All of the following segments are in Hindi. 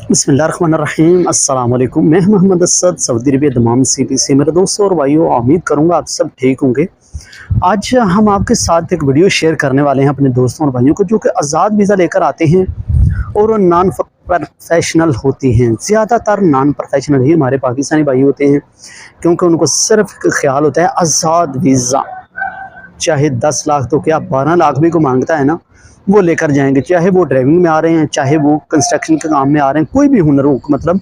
बिस्मिल्लाहिर्रहमानिर्रहीम अस्सलाम वालेकुम। मैं Muhammad Asad Saudi Arabia Dammam city से। मेरे दोस्तों और भाइयों, उम्मीद करूँगा आप सब ठीक होंगे। आज हम आपके साथ एक वीडियो शेयर करने वाले हैं अपने दोस्तों और भाइयों को, जो कि आज़ाद वीज़ा लेकर आते हैं और वो नॉन प्रोफेशनल होती हैं। ज़्यादातर नॉन प्रोफेशनल ही हमारे पाकिस्तानी भाई होते हैं, क्योंकि उनको सिर्फ एक ख्याल होता है आज़ाद वीज़ा, चाहे 10 लाख तो क्या 12 लाख भी को मांगता है ना, वो लेकर जाएंगे। चाहे वो ड्राइविंग में आ रहे हैं, चाहे वो कंस्ट्रक्शन के काम में आ रहे हैं, कोई भी हुनर हो, मतलब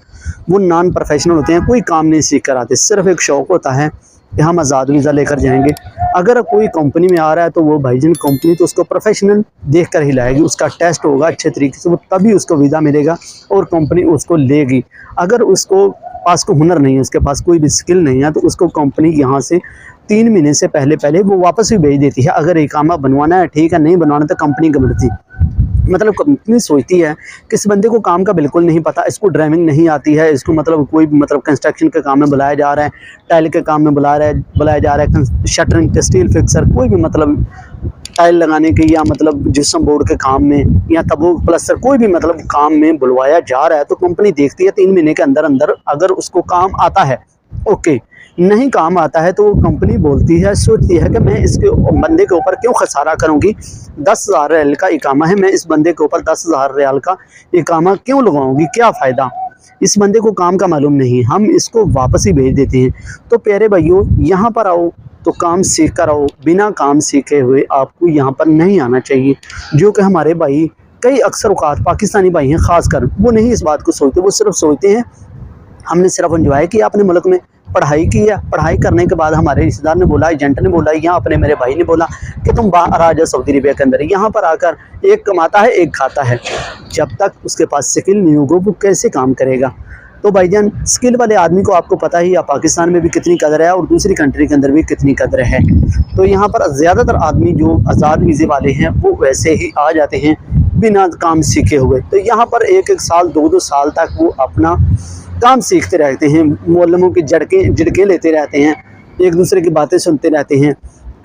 वो नॉन प्रोफेशनल होते हैं, कोई काम नहीं सीख कर आते। सिर्फ एक शौक़ होता है कि हम आज़ाद वीज़ा लेकर जाएंगे। अगर कोई कंपनी में आ रहा है तो वो भाईजान कंपनी तो उसको प्रोफेशनल देख कर ही लाएगी, उसका टेस्ट होगा अच्छे तरीके से, वो तभी उसको वीज़ा मिलेगा और कंपनी उसको लेगी। अगर उसको पास को हुनर नहीं है, उसके पास कोई भी स्किल नहीं है, तो उसको कंपनी यहाँ से 3 महीने से पहले वो वापस भी भेज देती है। अगर इकामा बनवाना है ठीक है, नहीं बनवाना तो कंपनी गमड़ती, मतलब कंपनी सोचती है कि इस बंदे को काम का बिल्कुल नहीं पता, इसको ड्राइविंग नहीं आती है, इसको मतलब कोई मतलब कंस्ट्रक्शन के काम में बुलाया जा रहा है, टाइल के काम में बुलाया जा रहा है, शटरिंग, स्टील फिक्सर, कोई भी मतलब टाइल लगाने के या मतलब जिप्सम बोर्ड के काम में या तबूक प्लस्तर, कोई भी मतलब काम में बुलवाया जा रहा है, तो कंपनी देखती है 3 महीने के अंदर अंदर अगर उसको काम आता है ओके, नहीं काम आता है तो कंपनी बोलती है, सोचती है कि मैं इसके बंदे के ऊपर क्यों खसारा करूंगी। 10,000 रियाल का इकामा है, मैं इस बंदे के ऊपर 10,000 रियाल का इकामा क्यों लगाऊंगी, क्या फ़ायदा, इस बंदे को काम का मालूम नहीं, हम इसको वापस ही भेज देते हैं। तो प्यारे भाइयों, यहाँ पर आओ तो काम सीख कर आओ, बिना काम सीखे हुए आपको यहाँ पर नहीं आना चाहिए। जो कि हमारे भाई कई अक्सर औकात पाकिस्तानी भाई हैं ख़ासकर, वो नहीं इस बात को सोचते, वो सिर्फ सोचते हैं हमने सिर्फ एंजॉय किया अपने मुल्क में, पढ़ाई की है, पढ़ाई करने के बाद हमारे रिश्तेदार ने बोला, एजेंट ने बोला, यहाँ अपने मेरे भाई ने बोला कि तुम बाहर आ जाओ सऊदी अरबिया के अंदर। यहाँ पर आकर एक कमाता है एक खाता है, जब तक उसके पास स्किल नहीं होगा वो कैसे काम करेगा। तो भाईजान, स्किल वाले आदमी को आपको पता ही है पाकिस्तान में भी कितनी कदर है और दूसरी कंट्री के अंदर भी कितनी कदर है। तो यहाँ पर ज़्यादातर आदमी जो आज़ाद वीज़े वाले हैं वो वैसे ही आ जाते हैं बिना काम सीखे हुए। तो यहाँ पर 1-1 साल 2-2 साल तक वो अपना काम सीखते रहते हैं, मौलमों की झड़कें लेते रहते हैं, एक दूसरे की बातें सुनते रहते हैं।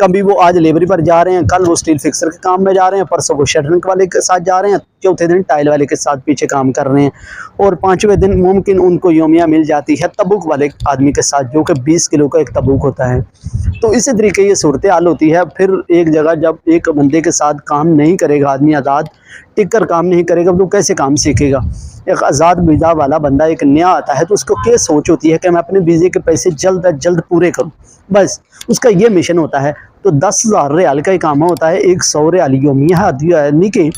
कभी वो आज लेबरी पर जा रहे हैं, कल वो स्टील फिक्सर के काम में जा रहे हैं, परसों वो शटरिंग वाले के साथ जा रहे हैं, चौथे दिन टाइल वाले के साथ पीछे काम कर रहे हैं, और 5वें दिन मुमकिन उनको योमिया मिल जाती है तबूक वाले आदमी के साथ, जो कि 20 किलो का एक तबूक होता है। तो इसी तरीके ये सूरत हाल होती है। फिर एक जगह जब एक बंदे के साथ काम नहीं करेगा आदमी, आज़ाद टिक कर काम नहीं करेगा, तो कैसे काम सीखेगा। एक आज़ाद वीज़ा वाला बंदा एक नया आता है तो उसको क्या सोच होती है कि मैं अपने वीज़े के पैसे जल्द अज जल्द पूरे करूं, बस उसका ये मिशन होता है। तो 10,000 रियाल का इकामा होता है, 100 रियाल योमिया, यानी कि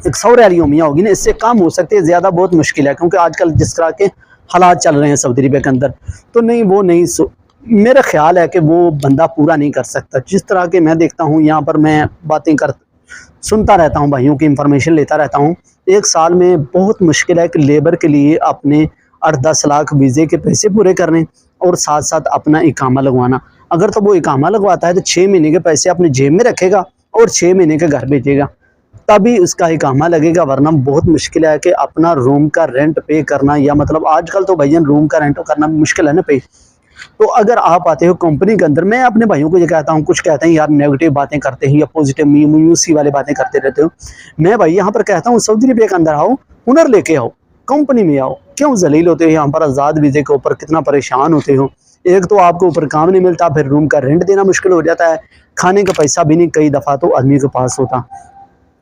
100 रियाल योमिया होगी ना, इससे कम हो सकते हैं, ज़्यादा बहुत मुश्किल है, क्योंकि आजकल जिस तरह के हालात चल रहे हैं सऊदी अरबिया के अंदर, तो नहीं वो नहीं मेरा ख्याल है कि वो बंदा पूरा नहीं कर सकता। जिस तरह के मैं देखता हूँ, यहाँ पर मैं बातें सुनता रहता हूँ, भाइयों की इंफॉर्मेशन लेता रहता हूँ, 1 साल में बहुत मुश्किल है कि लेबर के लिए अपने 8-10 लाख वीज़े के पैसे पूरे करने और साथ साथ अपना इकामा लगवाना। अगर तो वो इकामा लगवाता है तो 6 महीने के पैसे अपने जेब में रखेगा और 6 महीने के घर भेजेगा, तभी उसका इकामा लगेगा, वरना बहुत मुश्किल है कि अपना रूम का रेंट पे करना, या मतलब आजकल तो भैया रूम का रेंट करना मुश्किल है ना पे। तो अगर आप आते हो कंपनी के अंदर, मैं अपने भाइयों को ये कहता हूँ, कुछ कहते हैं यार नेगेटिव बातें करते हैं या पॉजिटिव म्यूसी वाली बातें करते रहते हो, मैं भाई यहाँ पर कहता हूँ सऊदी अरबिया के अंदर आओ, हुनर लेके आओ, कंपनी में आओ, क्यों जलील होते हो यहाँ पर आज़ाद वीज़े के ऊपर, कितना परेशान होते हो। एक तो आपको ऊपर काम नहीं मिलता, फिर रूम का रेंट देना मुश्किल हो जाता है, खाने का पैसा भी नहीं कई दफ़ा तो आदमी के पास होता,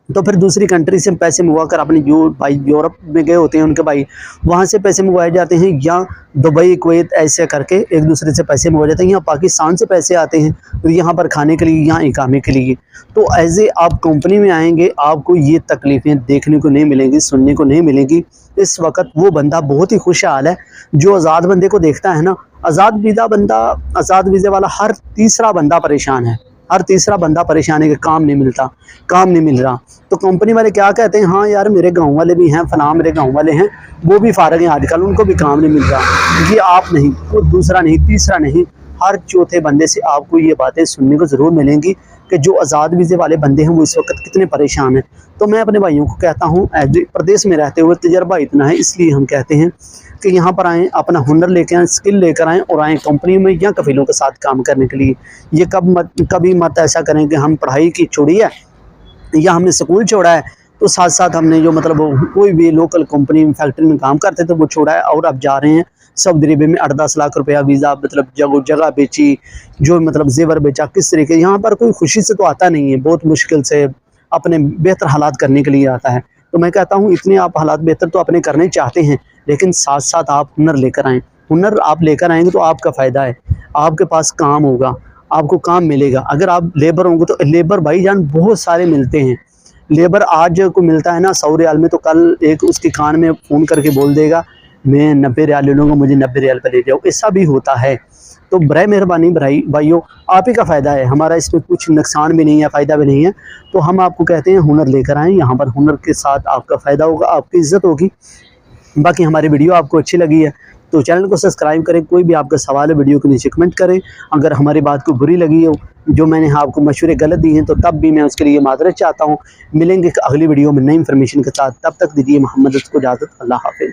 तो फिर दूसरी कंट्री से पैसे मंगवा कर, अपने जो भाई यूरोप में गए होते हैं उनके भाई वहाँ से पैसे मंगवाए जाते हैं, या दुबई कुवैत ऐसे करके एक दूसरे से पैसे मंगवाए जाते हैं, यहाँ पाकिस्तान से पैसे आते हैं तो यहाँ पर खाने के लिए, यहाँ इकामे के लिए। तो ऐसे आप कंपनी में आएंगे, आपको ये तकलीफ़ें देखने को नहीं मिलेंगी, सुनने को नहीं मिलेंगी। इस वक्त वो बंदा बहुत ही खुशहाल है जो आज़ाद बंदे को देखता है ना। आज़ाद वीज़े वाला हर तीसरा बंदा परेशान है, हर तीसरा बंदा परेशान है कि काम नहीं मिलता, काम नहीं मिल रहा। तो कंपनी वाले क्या कहते हैं, हाँ यार मेरे गांव वाले भी हैं, फलां मेरे गांव वाले हैं, वो भी फारग हैं आजकल, उनको भी काम नहीं मिल रहा। ये आप नहीं, कोई दूसरा नहीं, तीसरा नहीं, हर चौथे बंदे से आपको ये बातें सुनने को ज़रूर मिलेंगी कि जो आज़ाद वीज़े वाले बंदे हैं वो इस वक्त कितने परेशान हैं। तो मैं अपने भाइयों को कहता हूँ, प्रदेश में रहते हुए तजर्बा इतना है, इसलिए हम कहते हैं कि यहाँ पर आएँ, अपना हुनर लेकर आएँ, स्किल लेकर आएँ और आएँ कंपनी में या कफीलों के साथ काम करने के लिए। ये कभी मत ऐसा करें कि हम पढ़ाई की छोड़ी है या हमने स्कूल छोड़ा है तो साथ साथ हमने जो मतलब कोई भी लोकल कंपनी में फैक्ट्री में काम करते थे वो छोड़ा है और अब जा रहे हैं सऊदी अरेबिया में। 8-10 लाख रुपया वीज़ा, मतलब जगह बेची, जो मतलब जेवर बेचा, किस तरीके। यहाँ पर कोई खुशी से तो आता नहीं है, बहुत मुश्किल से अपने बेहतर हालात करने के लिए आता है। तो मैं कहता हूँ इतने आप हालात बेहतर तो अपने करने चाहते हैं, लेकिन साथ साथ आप हुनर लेकर आएँ। हुनर आप लेकर आएंगे तो आपका फ़ायदा है, आपके पास काम होगा, आपको काम मिलेगा। अगर आप लेबर होंगे तो लेबर भाईजान बहुत सारे मिलते हैं। लेबर आज को मिलता है ना 100 रियाल में, तो कल एक उसके कान में फ़ोन करके बोल देगा मैं 90 रियाल ले लूँगा, मुझे 90 रियाल पर ले जाओ। ऐसा भी होता है। तो बराए मेहरबानी भाइयों, आप ही का फ़ायदा है, हमारा इसमें कुछ नुकसान भी नहीं है, फ़ायदा भी नहीं है। तो हम आपको कहते हैं हुनर लेकर आएँ, यहाँ पर हुनर के साथ आपका फ़ायदा होगा, आपकी इज़्ज़त होगी। बाकी हमारी वीडियो आपको अच्छी लगी है तो चैनल को सब्सक्राइब करें। कोई भी आपका सवाल है वीडियो के नीचे कमेंट करें। अगर हमारी बात को बुरी लगी हो, जो मैंने आपको मशवरे गलत दिए हैं, तो तब भी मैं उसके लिए माजरत चाहता हूँ। मिलेंगे अगली वीडियो में नई इन्फॉर्मेशन के साथ, तब तक दीजिए मोहम्मद को इजाज़त। अल्लाह हाफिज़।